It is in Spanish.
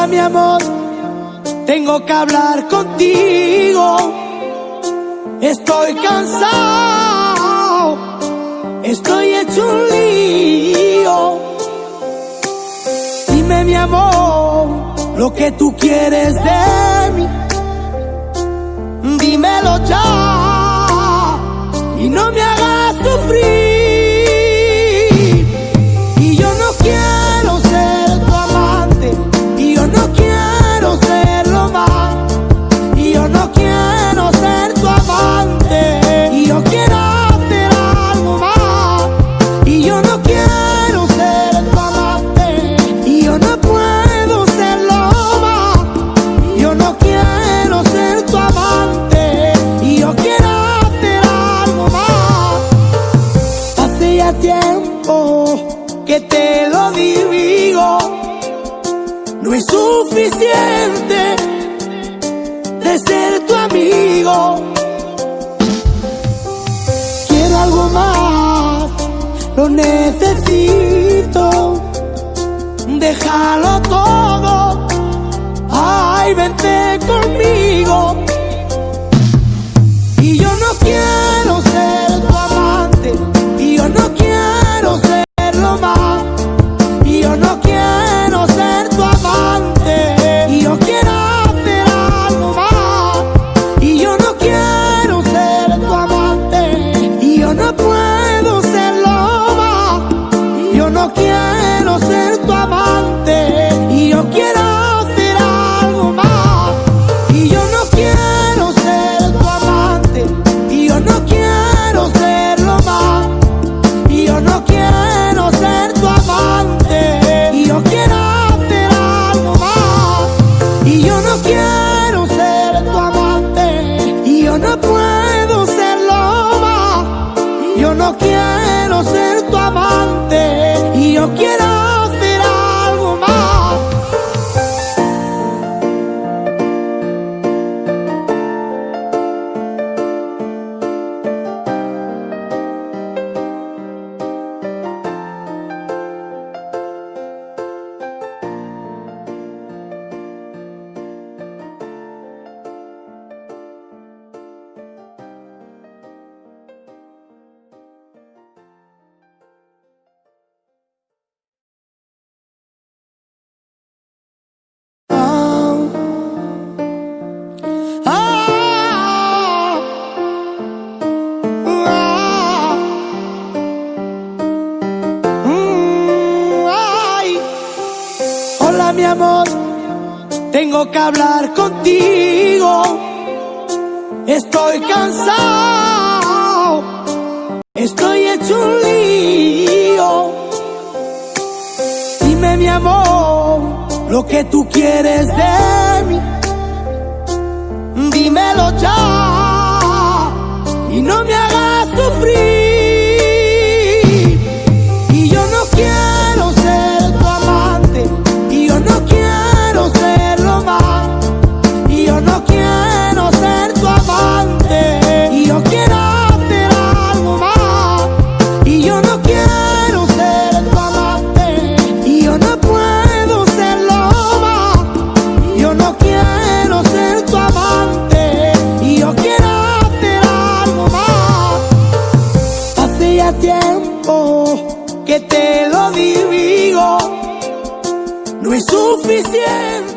mi amor, tengo que hablar contigo. Estoy cansado, estoy hecho un lío. Dime mi amor, lo que tú quieres de mí. Dímelo ya y no me hagas sufrir. Y yo no quiero ser tu amante, y yo no quiero serlo más. Y yo no quiero ser tu amante, y yo quiero hacer algo más. Y yo no quiero ser tu amante, y yo no puedo serlo más. Yo no quiero ser tu amante, y yo quiero hacer algo más. Hace ya tiempo que te lo digo, no es suficiente de ser tu amigo. Quiero algo más, lo necesito. Déjalo todo, ay, vente conmigo. Y yo no quiero ser tu amante, y yo no quiero serlo más. Y yo no quiero ser tu amante, y yo quiero hacer algo más. Y yo no quiero ser tu amante, y yo no puedo serlo más. Yo no quiero ser tu amante, y yo quiero hacer algo más. Y yo no quiero ser tu amante, y yo no quiero serlo más. Y yo no quiero ser tu amante, y yo quiero hacer algo más. Y yo no quiero ser tu amante, y yo no puedo serlo más. Yo no quiero ser tu amante, y yo quiero hacer algo más. Hola mi amor, tengo que hablar contigo. Estoy cansado, estoy hecho un lío. Dime mi amor, lo que tú quieres de mí. Dímelo ya y no me hagas sufrir. Y yo no quiero ser tu amante, y yo no quiero serlo más. Y yo no quiero ser tu amante, y yo quiero hacer algo más. Y yo no quiero ser tu amante, y yo no puedo serlo más. Yo no quiero ser tu amante, y yo quiero hacer algo más. Hace ya tiempo que te lo digo, no es suficiente